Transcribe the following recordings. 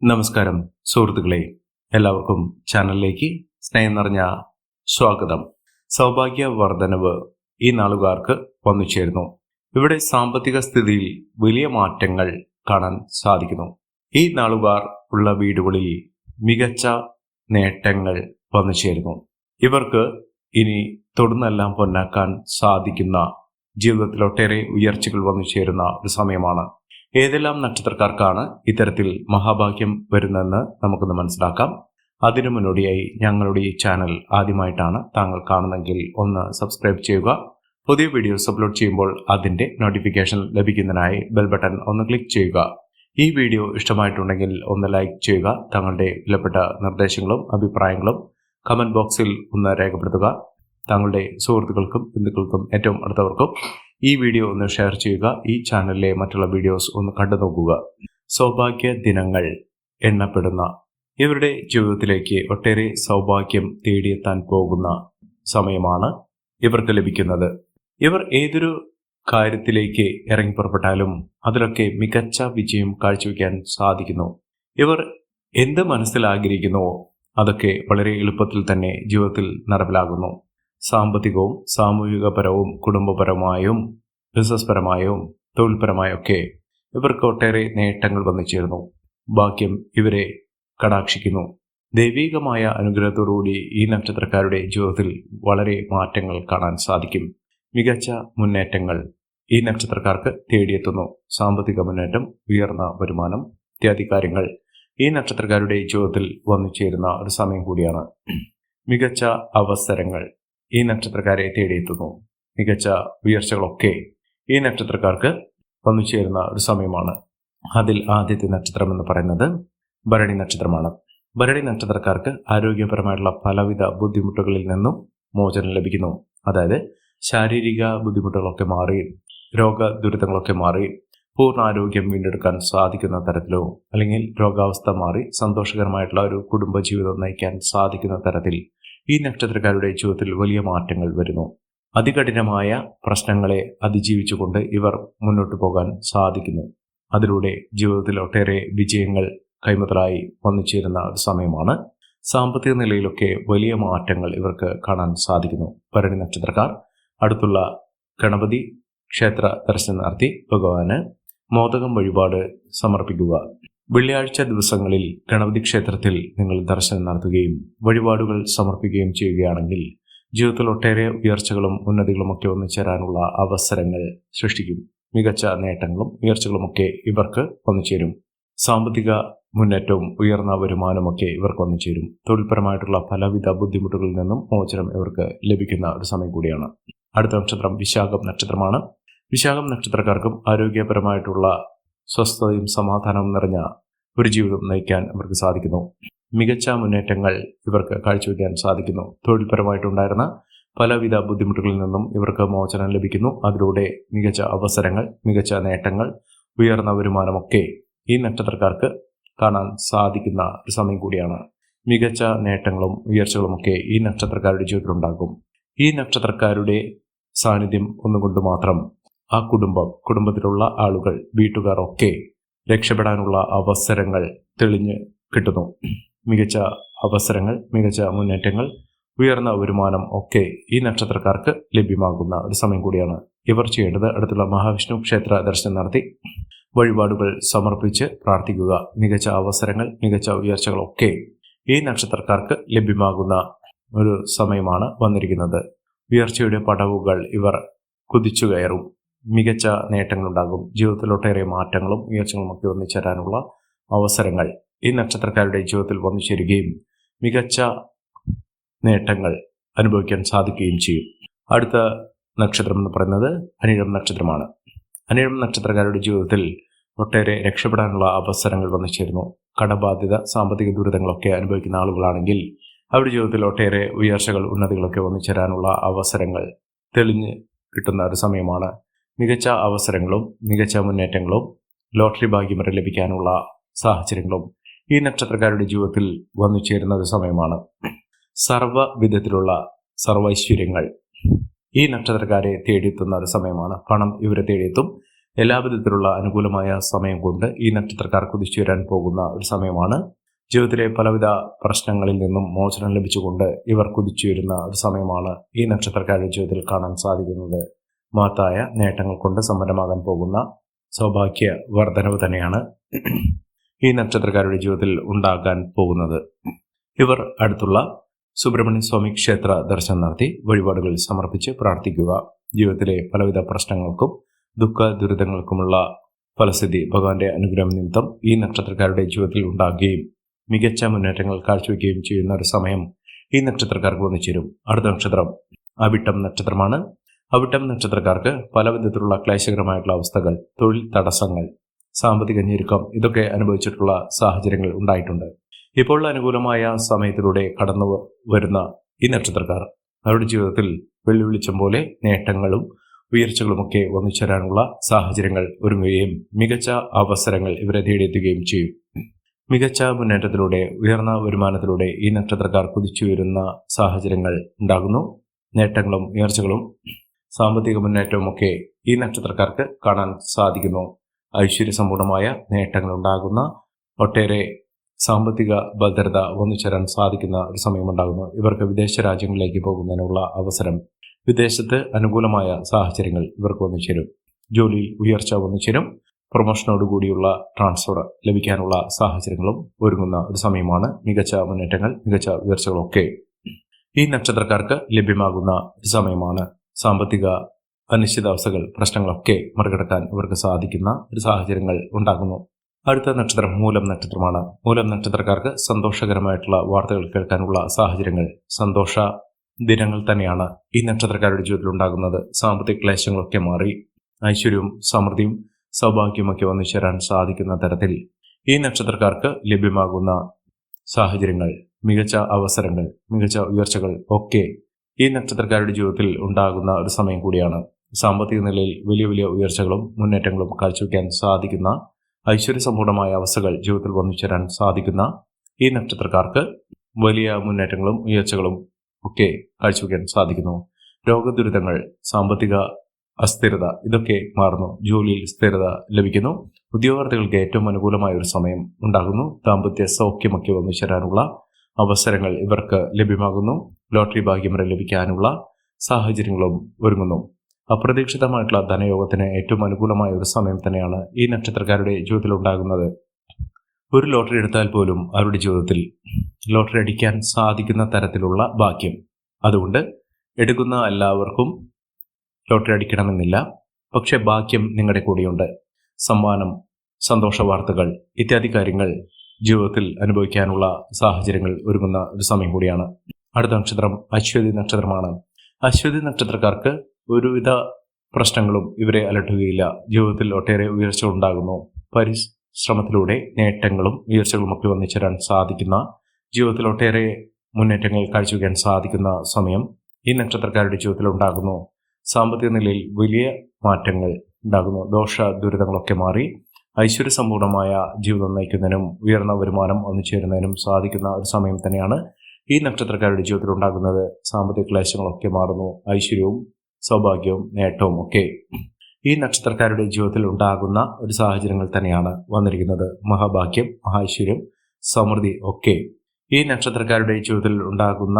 നമസ്കാരം സുഹൃത്തുക്കളെ, എല്ലാവർക്കും ചാനലിലേക്ക് സ്നേഹം നിറഞ്ഞ സ്വാഗതം. സൗഭാഗ്യ വർധനവ് ഈ നാളുകാർക്ക് വന്നു ചേരുന്നു. ഇവിടെ സാമ്പത്തിക സ്ഥിതിയിൽ വലിയ മാറ്റങ്ങൾ കാണാൻ സാധിക്കുന്നു. ഈ നാളുകാർ ഉള്ള വീടുകളിൽ മികച്ച നേട്ടങ്ങൾ വന്നു ചേരുന്നു. ഇവർക്ക് ഇനി തൊടുന്നെല്ലാം പൊന്നാക്കാൻ സാധിക്കുന്ന ജീവിതത്തിൽ ഒട്ടേറെ ഉയർച്ചകൾ വന്നു ചേരുന്ന ഒരു സമയമാണ്. ഏതെല്ലാം നക്ഷത്രക്കാർക്കാണ് ഇത്തരത്തിൽ മഹാഭാഗ്യം വരുന്നതെന്ന് നമുക്കൊന്ന് മനസ്സിലാക്കാം. അതിനു മുന്നോടിയായി ഞങ്ങളുടെ ഈ ചാനൽ ആദ്യമായിട്ടാണ് താങ്കൾ കാണുന്നതെങ്കിൽ ഒന്ന് സബ്സ്ക്രൈബ് ചെയ്യുക. പുതിയ വീഡിയോസ് അപ്ലോഡ് ചെയ്യുമ്പോൾ അതിൻ്റെ നോട്ടിഫിക്കേഷൻ ലഭിക്കുന്നതിനായി ബെൽ ബട്ടൺ ഒന്ന് ക്ലിക്ക് ചെയ്യുക. ഈ വീഡിയോ ഇഷ്ടമായിട്ടുണ്ടെങ്കിൽ ഒന്ന് ലൈക്ക് ചെയ്യുക. താങ്കളുടെ വിലപ്പെട്ട നിർദ്ദേശങ്ങളും അഭിപ്രായങ്ങളും കമൻറ്റ് ബോക്സിൽ ഒന്ന് രേഖപ്പെടുത്തുക. താങ്കളുടെ സുഹൃത്തുക്കൾക്കും ബന്ധുക്കൾക്കും ഏറ്റവും അടുത്തവർക്കും ഈ വീഡിയോ ഒന്ന് ഷെയർ ചെയ്യുക. ഈ ചാനലിലെ മറ്റുള്ള വീഡിയോസ് ഒന്ന് കണ്ടു നോക്കുക. സൗഭാഗ്യ ദിനങ്ങൾ എണ്ണപ്പെടുന്ന ഇവരുടെ ജീവിതത്തിലേക്ക് ഒട്ടേറെ സൗഭാഗ്യം തേടിയെത്താൻ പോകുന്ന സമയമാണ് ഇവർക്ക് ലഭിക്കുന്നത്. ഇവർ ഏതൊരു കാര്യത്തിലേക്ക് ഇറങ്ങി പുറപ്പെട്ടാലും അതിലൊക്കെ മികച്ച വിജയം കാഴ്ചവെക്കാൻ സാധിക്കുന്നു. ഇവർ എന്ത് മനസ്സിൽ ആഗ്രഹിക്കുന്നുവോ അതൊക്കെ വളരെ എളുപ്പത്തിൽ തന്നെ ജീവിതത്തിൽ നടപ്പിലാകുന്നു. സാമ്പത്തികവും സാമൂഹികപരവും കുടുംബപരമായും ബിസിനസ് പരമായും തൊഴിൽപരമായൊക്കെ ഇവർക്ക് ഒട്ടേറെ നേട്ടങ്ങൾ വന്നു ചേർന്നു. ഭാഗ്യം ഇവരെ കടാക്ഷിക്കുന്നു. ദൈവികമായ അനുഗ്രഹത്തോടുകൂടി ഈ നക്ഷത്രക്കാരുടെ ജീവിതത്തിൽ വളരെ മാറ്റങ്ങൾ കാണാൻ സാധിക്കും. മികച്ച മുന്നേറ്റങ്ങൾ ഈ നക്ഷത്രക്കാർക്ക് തേടിയെത്തുന്നു. സാമ്പത്തിക മുന്നേറ്റം, ഉയർന്ന വരുമാനം ഇത്യാദി കാര്യങ്ങൾ ഈ നക്ഷത്രക്കാരുടെ ജീവിതത്തിൽ വന്നു ചേരുന്ന ഒരു സമയം കൂടിയാണ്. മികച്ച അവസരങ്ങൾ ഈ നക്ഷത്രക്കാരെ തേടിയെത്തുന്നു. മികച്ച ഉയർച്ചകളൊക്കെ ഈ നക്ഷത്രക്കാർക്ക് വന്നു ചേരുന്ന ഒരു സമയമാണ്. അതിൽ ആദ്യത്തെ നക്ഷത്രം എന്ന് പറയുന്നത് ഭരണി നക്ഷത്രമാണ്. ഭരണി നക്ഷത്രക്കാർക്ക് ആരോഗ്യപരമായിട്ടുള്ള പലവിധ ബുദ്ധിമുട്ടുകളിൽ നിന്നും മോചനം ലഭിക്കുന്നു. അതായത് ശാരീരിക ബുദ്ധിമുട്ടുകളൊക്കെ മാറി, രോഗദുരിതങ്ങളൊക്കെ മാറി പൂർണ്ണ ആരോഗ്യം വീണ്ടെടുക്കാൻ സാധിക്കുന്ന തരത്തിലോ അല്ലെങ്കിൽ രോഗാവസ്ഥ മാറി സന്തോഷകരമായിട്ടുള്ള ഒരു കുടുംബജീവിതം നയിക്കാൻ സാധിക്കുന്ന തരത്തിൽ ഈ നക്ഷത്രക്കാരുടെ ജീവിതത്തിൽ വലിയ മാറ്റങ്ങൾ വരുന്നു. അതികഠിനമായ പ്രശ്നങ്ങളെ അതിജീവിച്ചുകൊണ്ട് ഇവർ മുന്നോട്ട് പോകാൻ സാധിക്കുന്നു. അതിലൂടെ ജീവിതത്തിൽ ഒട്ടേറെ വിജയങ്ങൾ കൈമുതലായി വന്നു ചേരുന്ന ഒരു സമയമാണ്. സാമ്പത്തിക നിലയിലൊക്കെ വലിയ മാറ്റങ്ങൾ ഇവർക്ക് കാണാൻ സാധിക്കുന്നു. ഭരണി നക്ഷത്രക്കാർ അടുത്തുള്ള ഗണപതി ക്ഷേത്ര ദർശനം നടത്തി ഭഗവാന് മോദകം വഴിപാട് സമർപ്പിക്കുക. വെള്ളിയാഴ്ച ദിവസങ്ങളിൽ ഗണപതി ക്ഷേത്രത്തിൽ നിങ്ങൾ ദർശനം നടത്തുകയും വഴിപാടുകൾ സമർപ്പിക്കുകയും ചെയ്യുകയാണെങ്കിൽ ജീവിതത്തിൽ ഒട്ടേറെ ഉയർച്ചകളും ഉന്നതികളും ഒക്കെ ഒന്നുചേരാനുള്ള അവസരങ്ങൾ സൃഷ്ടിക്കും. മികച്ച നേട്ടങ്ങളും ഉയർച്ചകളുമൊക്കെ ഇവർക്ക് വന്നുചേരും. സാമ്പത്തിക മുന്നേറ്റവും ഉയർന്ന വരുമാനമൊക്കെ ഇവർക്ക് വന്നുചേരും. തൊഴിൽപരമായിട്ടുള്ള പലവിധ ബുദ്ധിമുട്ടുകളിൽ നിന്നും മോചനം ഇവർക്ക് ലഭിക്കുന്ന ഒരു സമയം കൂടിയാണ്. അടുത്ത നക്ഷത്രം വിശാഖം നക്ഷത്രമാണ്. വിശാഖം നക്ഷത്രക്കാർക്കും ആരോഗ്യപരമായിട്ടുള്ള സ്വസ്ഥതയും സമാധാനവും നിറഞ്ഞ ഒരു ജീവിതം നയിക്കാൻ ഇവർക്ക് സാധിക്കുന്നു. മികച്ച മുന്നേറ്റങ്ങൾ ഇവർക്ക് കാഴ്ചവെക്കാൻ സാധിക്കുന്നു. തൊഴിൽപരമായിട്ടുണ്ടായിരുന്ന പലവിധ ബുദ്ധിമുട്ടുകളിൽ നിന്നും ഇവർക്ക് മോചനം ലഭിക്കുന്നു. അതിലൂടെ മികച്ച അവസരങ്ങൾ, മികച്ച നേട്ടങ്ങൾ, ഉയർന്ന വരുമാനമൊക്കെ ഈ നക്ഷത്രക്കാർക്ക് കാണാൻ സാധിക്കുന്ന ഒരു സമയം കൂടിയാണ്. മികച്ച നേട്ടങ്ങളും ഉയർച്ചകളുമൊക്കെ ഈ നക്ഷത്രക്കാരുടെ ജീവിതത്തിലുണ്ടാകും. ഈ നക്ഷത്രക്കാരുടെ സാന്നിധ്യം ഒന്നുകൊണ്ട് മാത്രം ആ കുടുംബത്തിലുള്ള ആളുകൾ, വീട്ടുകാർ ഒക്കെ രക്ഷപ്പെടാനുള്ള അവസരങ്ങൾ തെളിഞ്ഞ് കിട്ടുന്നു. മികച്ച അവസരങ്ങൾ, മികച്ച മുന്നേറ്റങ്ങൾ, ഉയർന്ന വരുമാനം ഒക്കെ ഈ നക്ഷത്രക്കാർക്ക് ലഭ്യമാകുന്ന ഒരു സമയം കൂടിയാണ്. ഇവർ ചെയ്യേണ്ടത് അടുത്തുള്ള മഹാവിഷ്ണു ക്ഷേത്ര ദർശനം നടത്തി വഴിപാടുകൾ സമർപ്പിച്ച് പ്രാർത്ഥിക്കുക. മികച്ച അവസരങ്ങൾ, മികച്ച ഉയർച്ചകളൊക്കെ ഈ നക്ഷത്രക്കാർക്ക് ലഭ്യമാകുന്ന ഒരു സമയമാണ് വന്നിരിക്കുന്നത്. ഉയർച്ചയുടെ പടവുകൾ ഇവർ കുതിച്ചു കയറും. മികച്ച നേട്ടങ്ങളുണ്ടാകും. ജീവിതത്തിൽ ഒട്ടേറെ മാറ്റങ്ങളും ഉയർച്ചകളും ഒക്കെ ഒന്നിച്ചേരാനുള്ള അവസരങ്ങൾ ഈ നക്ഷത്രക്കാരുടെ ജീവിതത്തിൽ വന്നു ചേരുകയും മികച്ച നേട്ടങ്ങൾ അനുഭവിക്കാൻ സാധിക്കുകയും ചെയ്യും. അടുത്ത നക്ഷത്രം എന്ന് പറയുന്നത് അനിഴം നക്ഷത്രമാണ്. അനിഴം നക്ഷത്രക്കാരുടെ ജീവിതത്തിൽ ഒട്ടേറെ രക്ഷപ്പെടാനുള്ള അവസരങ്ങൾ വന്നു ചേരുന്നു. കടബാധ്യത, സാമ്പത്തിക ദുരിതങ്ങളൊക്കെ അനുഭവിക്കുന്ന ആളുകളാണെങ്കിൽ അവരുടെ ജീവിതത്തിൽ ഒട്ടേറെ ഉയർച്ചകൾ, ഉന്നതികളൊക്കെ വന്നു ചേരാനുള്ള അവസരങ്ങൾ തെളിഞ്ഞ് കിട്ടുന്ന ഒരു സമയമാണ്. മികച്ച അവസരങ്ങളും മികച്ച മുന്നേറ്റങ്ങളും ലോട്ടറി ഭാഗ്യം വരെ ലഭിക്കാനുള്ള സാഹചര്യങ്ങളും ഈ നക്ഷത്രക്കാരുടെ ജീവിതത്തിൽ വന്നു ചേരുന്ന ഒരു സമയമാണ്. സർവ്വവിധത്തിലുള്ള സർവൈശ്വര്യങ്ങൾ ഈ നക്ഷത്രക്കാരെ തേടിയെത്തുന്ന ഒരു സമയമാണ്. പണം ഇവരെ തേടിയെത്തും. എല്ലാ വിധത്തിലുള്ള അനുകൂലമായ സമയം കൊണ്ട് ഈ നക്ഷത്രക്കാർ കുതിച്ചുയരാൻ പോകുന്ന ഒരു സമയമാണ്. ജീവിതത്തിലെ പലവിധ പ്രശ്നങ്ങളിൽ നിന്നും മോചനം ലഭിച്ചുകൊണ്ട് ഇവർ കുതിച്ചുയരുന്ന ഒരു സമയമാണ് ഈ നക്ഷത്രക്കാരുടെ ജീവിതത്തിൽ കാണാൻ സാധിക്കുന്നത്. മഹത്തായ നേട്ടങ്ങൾ കൊണ്ട് സമ്പന്നമാകാൻ പോകുന്ന സൗഭാഗ്യ വർധനവ് തന്നെയാണ് ഈ നക്ഷത്രക്കാരുടെ ജീവിതത്തിൽ ഉണ്ടാകാൻ പോകുന്നത്. ഇവർ അടുത്തുള്ള സുബ്രഹ്മണ്യ സ്വാമി ക്ഷേത്ര ദർശനം നടത്തി വഴിപാടുകൾ സമർപ്പിച്ച് പ്രാർത്ഥിക്കുക. ജീവിതത്തിലെ പലവിധ പ്രശ്നങ്ങൾക്കും ദുഃഖ ദുരിതങ്ങൾക്കുമുള്ള ഫലസിദ്ധി ഭഗവാന്റെ അനുഗ്രഹം നിമിത്തം ഈ നക്ഷത്രക്കാരുടെ ജീവിതത്തിൽ ഉണ്ടാകുകയും മികച്ച മുന്നേറ്റങ്ങൾ കാഴ്ചവെക്കുകയും ചെയ്യുന്ന ഒരു സമയം ഈ നക്ഷത്രക്കാർക്ക് വന്നു ചേരും. അടുത്ത നക്ഷത്രം അവിട്ടം നക്ഷത്രമാണ്. അവിട്ടം നക്ഷത്രക്കാർക്ക് പല വിധത്തിലുള്ള ക്ലേശകരമായിട്ടുള്ള അവസ്ഥകൾ, തൊഴിൽ തടസ്സങ്ങൾ, സാമ്പത്തിക ഞെരുക്കം ഇതൊക്കെ അനുഭവിച്ചിട്ടുള്ള സാഹചര്യങ്ങൾ ഉണ്ടായിട്ടുണ്ട്. ഇപ്പോൾ അനുകൂലമായ സമയത്തിലൂടെ കടന്നു വരുന്ന ഈ നക്ഷത്രക്കാർ അവരുടെ ജീവിതത്തിൽ വെള്ളിവിളിച്ചം പോലെ നേട്ടങ്ങളും ഉയർച്ചകളുമൊക്കെ വന്നു ചേരാനുള്ള സാഹചര്യങ്ങൾ ഒരുങ്ങുകയും മികച്ച അവസരങ്ങൾ ഇവരെ തേടിയെത്തുകയും ചെയ്യും. മികച്ച മുന്നേറ്റത്തിലൂടെ ഉയർന്ന വരുമാനത്തിലൂടെ ഈ നക്ഷത്രക്കാർ കുതിച്ചുയരുന്ന സാഹചര്യങ്ങൾ ഉണ്ടാകുന്നു. നേട്ടങ്ങളും ഉയർച്ചകളും സാമ്പത്തിക മുന്നേറ്റവുമൊക്കെ ഈ നക്ഷത്രക്കാർക്ക് കാണാൻ സാധിക്കുന്നു. ഐശ്വര്യസമ്പൂർണമായ നേട്ടങ്ങൾ ഉണ്ടാകുന്ന ഒട്ടേറെ സാമ്പത്തിക ഭദ്രത വന്നു ചേരാൻ സാധിക്കുന്ന ഒരു സമയമുണ്ടാകുന്നു. ഇവർക്ക് വിദേശ രാജ്യങ്ങളിലേക്ക് പോകുന്നതിനുള്ള അവസരം, വിദേശത്ത് അനുകൂലമായ സാഹചര്യങ്ങൾ ഇവർക്ക് വന്നു ചേരും. ജോലിയിൽ ഉയർച്ച വന്നു ചേരും. പ്രൊമോഷനോടുകൂടിയുള്ള ട്രാൻസ്ഫർ ലഭിക്കാനുള്ള സാഹചര്യങ്ങളും ഒരുങ്ങുന്ന ഒരു സമയമാണ്. മികച്ച മുന്നേറ്റങ്ങൾ, മികച്ച ഉയർച്ചകളൊക്കെ ഈ നക്ഷത്രക്കാർക്ക് ലഭ്യമാകുന്ന ഒരു സമയമാണ്. സാമ്പത്തിക അനിശ്ചിതാവസ്ഥകൾ, പ്രശ്നങ്ങളൊക്കെ മറികടക്കാൻ ഇവർക്ക് സാധിക്കുന്ന ഒരു സാഹചര്യങ്ങൾ ഉണ്ടാകുന്നു. അടുത്ത നക്ഷത്രം മൂലം നക്ഷത്രമാണ്. മൂലം നക്ഷത്രക്കാർക്ക് സന്തോഷകരമായിട്ടുള്ള വാർത്തകൾ കേൾക്കാനുള്ള സാഹചര്യങ്ങൾ, സന്തോഷ ദിനങ്ങൾ തന്നെയാണ് ഈ നക്ഷത്രക്കാരുടെ ജീവിതത്തിൽ ഉണ്ടാകുന്നത്. സാമ്പത്തിക ക്ലേശങ്ങളൊക്കെ മാറി ഐശ്വര്യവും സമൃദ്ധിയും സൗഭാഗ്യമൊക്കെ വന്നു ചേരാൻ സാധിക്കുന്ന തരത്തിൽ ഈ നക്ഷത്രക്കാർക്ക് ലഭ്യമാകുന്ന സാഹചര്യങ്ങൾ, മികച്ച അവസരങ്ങൾ, മികച്ച ഉയർച്ചകൾ ഒക്കെ ഈ നക്ഷത്രക്കാരുടെ ജീവിതത്തിൽ ഉണ്ടാകുന്ന ഒരു സമയം കൂടിയാണ്. സാമ്പത്തിക നിലയിൽ വലിയ വലിയ ഉയർച്ചകളും മുന്നേറ്റങ്ങളും കാഴ്ചവെക്കാൻ സാധിക്കുന്ന ഐശ്വര്യസമ്പൂർണമായ അവസ്ഥകൾ ജീവിതത്തിൽ വന്നു ചേരാൻ സാധിക്കുന്ന ഈ നക്ഷത്രക്കാർക്ക് വലിയ മുന്നേറ്റങ്ങളും ഉയർച്ചകളും ഒക്കെ കാഴ്ചവെക്കാൻ സാധിക്കുന്നു. രോഗദുരിതങ്ങൾ, സാമ്പത്തിക അസ്ഥിരത ഇതൊക്കെ മാറുന്നു. ജോലിയിൽ സ്ഥിരത ലഭിക്കുന്നു. ഉദ്യോഗാർത്ഥികൾക്ക് ഏറ്റവും അനുകൂലമായ ഒരു സമയം ഉണ്ടാകുന്നു. ദാമ്പത്യ സൗഖ്യമൊക്കെ വന്നു ചേരാനുള്ള അവസരങ്ങൾ ഇവർക്ക് ലഭ്യമാകുന്നു. ലോട്ടറി ഭാഗ്യം വരെ ലഭിക്കാനുള്ള സാഹചര്യങ്ങളും ഒരുങ്ങുന്നു. അപ്രതീക്ഷിതമായിട്ടുള്ള ധനയോഗത്തിന് ഏറ്റവും അനുകൂലമായ ഒരു സമയം തന്നെയാണ് ഈ നക്ഷത്രക്കാരുടെ ജീവിതത്തിൽ ഉണ്ടാകുന്നത്. ഒരു ലോട്ടറി എടുത്താൽ പോലും അവരുടെ ജീവിതത്തിൽ ലോട്ടറി അടിക്കാൻ സാധിക്കുന്ന തരത്തിലുള്ള ഭാഗ്യം. അതുകൊണ്ട് എടുക്കുന്ന എല്ലാവർക്കും ലോട്ടറി അടിക്കണമെന്നില്ല. പക്ഷെ ഭാഗ്യം നിങ്ങളുടെ കൂടെയുണ്ട്. സമ്മാനം, സന്തോഷ വാർത്തകൾ ഇത്യാദി കാര്യങ്ങൾ ജീവിതത്തിൽ അനുഭവിക്കാനുള്ള സാഹചര്യങ്ങൾ ഒരുങ്ങുന്ന ഒരു സമയം കൂടിയാണ്. അടുത്ത നക്ഷത്രം അശ്വതി നക്ഷത്രമാണ്. അശ്വതി നക്ഷത്രക്കാർക്ക് ഒരുവിധ പ്രശ്നങ്ങളും ഇവരെ അലട്ടുകയില്ല. ജീവിതത്തിൽ ഒട്ടേറെ ഉയർച്ച ഉണ്ടാകുന്നു. പരിശ്രമത്തിലൂടെ നേട്ടങ്ങളും ഉയർച്ചകളും ഒക്കെ വന്നു ചേരാൻ സാധിക്കുന്ന, ജീവിതത്തിൽ ഒട്ടേറെ മുന്നേറ്റങ്ങൾ കാഴ്ചവെക്കാൻ സാധിക്കുന്ന സമയം ഈ നക്ഷത്രക്കാരുടെ ജീവിതത്തിൽ ഉണ്ടാകുന്നു. സാമ്പത്തിക നിലയിൽ വലിയ മാറ്റങ്ങൾ ഉണ്ടാകുന്നു. ദോഷ ദുരിതങ്ങളൊക്കെ മാറി ഐശ്വര്യസമ്പൂർണമായ ജീവിതം നയിക്കുന്നതിനും ഉയർന്ന വരുമാനം വന്നു ചേരുന്നതിനും സാധിക്കുന്ന ഒരു സമയം തന്നെയാണ് ഈ നക്ഷത്രക്കാരുടെ ജീവിതത്തിൽ ഉണ്ടാകുന്നത്. സാമ്പത്തിക ക്ലേശങ്ങളൊക്കെ മാറുന്നു. ഐശ്വര്യവും സൗഭാഗ്യവും നേട്ടവും ഒക്കെ ഈ നക്ഷത്രക്കാരുടെ ജീവിതത്തിൽ ഉണ്ടാകുന്ന ഒരു സാഹചര്യങ്ങൾ തന്നെയാണ് വന്നിരിക്കുന്നത്. മഹാഭാഗ്യം, മഹാഐശ്വര്യം, സമൃദ്ധി ഒക്കെ ഈ നക്ഷത്രക്കാരുടെ ജീവിതത്തിൽ ഉണ്ടാകുന്ന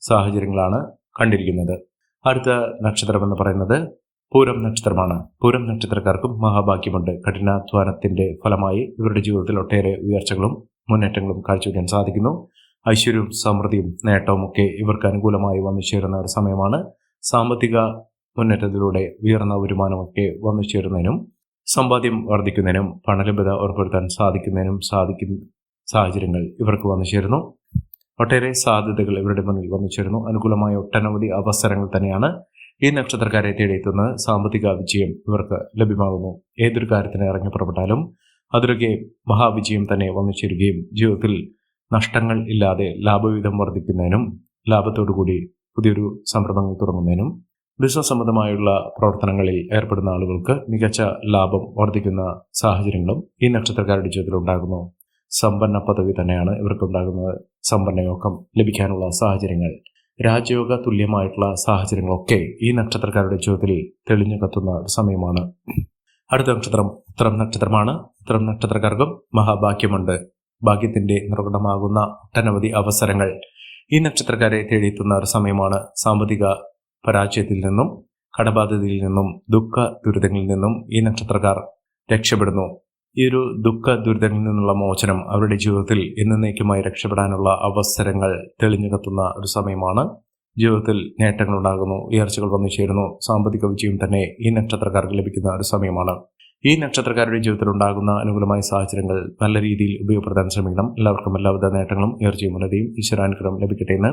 സാഹചര്യങ്ങളാണ് കണ്ടിരിക്കുന്നത്. അടുത്ത നക്ഷത്രം എന്ന് പറയുന്നത് പൂരം നക്ഷത്രമാണ്. പൂരം നക്ഷത്രക്കാർക്കും മഹാഭാഗ്യമുണ്ട്. കഠിനാധ്വാനത്തിന്റെ ഫലമായി ഇവരുടെ ജീവിതത്തിൽ ഒട്ടേറെ ഉയർച്ചകളും മുന്നേറ്റങ്ങളും കാഴ്ചവെക്കാൻ സാധിക്കുന്നു. ഐശ്വര്യവും സമൃദ്ധിയും നേട്ടവും ഒക്കെ ഇവർക്ക് അനുകൂലമായി വന്നു ചേരുന്ന ഒരു സമയമാണ്. സാമ്പത്തിക മുന്നേറ്റത്തിലൂടെ ഉയർന്ന വരുമാനമൊക്കെ വന്നു ചേരുന്നതിനും സമ്പാദ്യം വർദ്ധിക്കുന്നതിനും പണലഭ്യത ഉറപ്പുവരുത്താൻ സാധിക്കുന്നതിനും സാധിക്കുന്ന സാഹചര്യങ്ങൾ ഇവർക്ക് വന്നു ചേരുന്നു. ഒട്ടേറെ സാധ്യതകൾ ഇവരുടെ മുന്നിൽ വന്നു ചേരുന്നു. അനുകൂലമായ ഒട്ടനവധി അവസരങ്ങൾ തന്നെയാണ് ഈ നക്ഷത്രക്കാരെ തേടിയെത്തുന്നത്. സാമ്പത്തിക വിജയം ഇവർക്ക് ലഭ്യമാകുന്നു. ഏതൊരു കാര്യത്തിന് ഇറങ്ങി പുറപ്പെട്ടാലും അതിലൊക്കെ മഹാവിജയം തന്നെ വന്നു ചേരുകയും ജീവിതത്തിൽ നഷ്ടങ്ങൾ ഇല്ലാതെ ലാഭവിഹിതം വർദ്ധിക്കുന്നതിനും ലാഭത്തോടുകൂടി പുതിയൊരു സംരംഭങ്ങൾ തുടങ്ങുന്നതിനും ബിസിനസ് സംബന്ധമായുള്ള പ്രവർത്തനങ്ങളിൽ ഏർപ്പെടുന്ന ആളുകൾക്ക് മികച്ച ലാഭം വർദ്ധിക്കുന്ന സാഹചര്യങ്ങളും ഈ നക്ഷത്രക്കാരുടെ ജീവിതത്തിൽ ഉണ്ടാകുന്നു. സമ്പന്ന പദവി തന്നെയാണ് ഇവർക്കുണ്ടാകുന്നത്. സമ്പന്നയോഗം ലഭിക്കാനുള്ള സാഹചര്യങ്ങൾ, രാജയോഗ തുല്യമായിട്ടുള്ള സാഹചര്യങ്ങളൊക്കെ ഈ നക്ഷത്രക്കാരുടെ ജീവിതത്തിൽ തെളിഞ്ഞു കത്തുന്ന സമയമാണ്. അടുത്ത നക്ഷത്രം ഉത്തരം നക്ഷത്രമാണ്. ഉത്തരം നക്ഷത്രക്കാർക്കും മഹാഭാഗ്യമുണ്ട്. ഭാഗ്യത്തിന്റെ നിർവ്വഹണമാകുന്ന ഒട്ടനവധി അവസരങ്ങൾ ഈ നക്ഷത്രക്കാരെ തേടിയെത്തുന്ന ഒരു സമയമാണ്. സാമ്പത്തിക പരാജയത്തിൽ നിന്നും കടബാധ്യതയിൽ നിന്നും ദുഃഖ ദുരിതങ്ങളിൽ നിന്നും ഈ നക്ഷത്രക്കാർ രക്ഷപ്പെടുന്നു. ഈ ഒരു ദുഃഖ ദുരിതങ്ങളിൽ നിന്നുള്ള മോചനം അവരുടെ ജീവിതത്തിൽ എന്നേക്കുമായി രക്ഷപ്പെടാനുള്ള അവസരങ്ങൾ തെളിഞ്ഞു കത്തുന്ന ഒരു സമയമാണ്. ജീവിതത്തിൽ നേട്ടങ്ങൾ ഉണ്ടാകുന്നു, ഉയർച്ചകൾ വന്നു ചേരുന്നു. സാമ്പത്തിക വിജയം തന്നെ ഈ നക്ഷത്രക്കാർക്ക് ലഭിക്കുന്ന ഒരു സമയമാണ്. ഈ നക്ഷത്രക്കാരുടെ ജീവിതത്തിൽ ഉണ്ടാകുന്ന അനുകൂലമായ സാഹചര്യങ്ങൾ നല്ല രീതിയിൽ ഉപയോഗപ്പെടുത്താൻ ശ്രമിക്കണം. എല്ലാവർക്കും എല്ലാവിധ നേട്ടങ്ങളും ഉയർച്ചയും ഉന്നതിയും ഈശ്വരാനുഗ്രഹം ലഭിക്കട്ടെ എന്ന്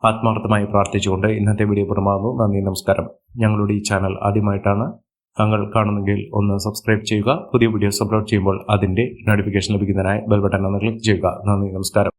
ആത്മാർത്ഥമായി പ്രാർത്ഥിച്ചുകൊണ്ട് ഇന്നത്തെ വീഡിയോ പൂർണ്ണമാകുന്നു. നന്ദി, നമസ്കാരം. ഞങ്ങളുടെ ഈ ചാനൽ ആദ്യമായിട്ടാണ് താങ്കൾ കാണുന്നെങ്കിൽ ഒന്ന് സബ്സ്ക്രൈബ് ചെയ്യുക. പുതിയ വീഡിയോസ് അപ്ലോഡ് ചെയ്യുമ്പോൾ അതിന്റെ നോട്ടിഫിക്കേഷൻ ലഭിക്കുന്നതിനായി ബെൽ ബട്ടൺ ഒന്ന് ക്ലിക്ക് ചെയ്യുക. നന്ദി, നമസ്കാരം.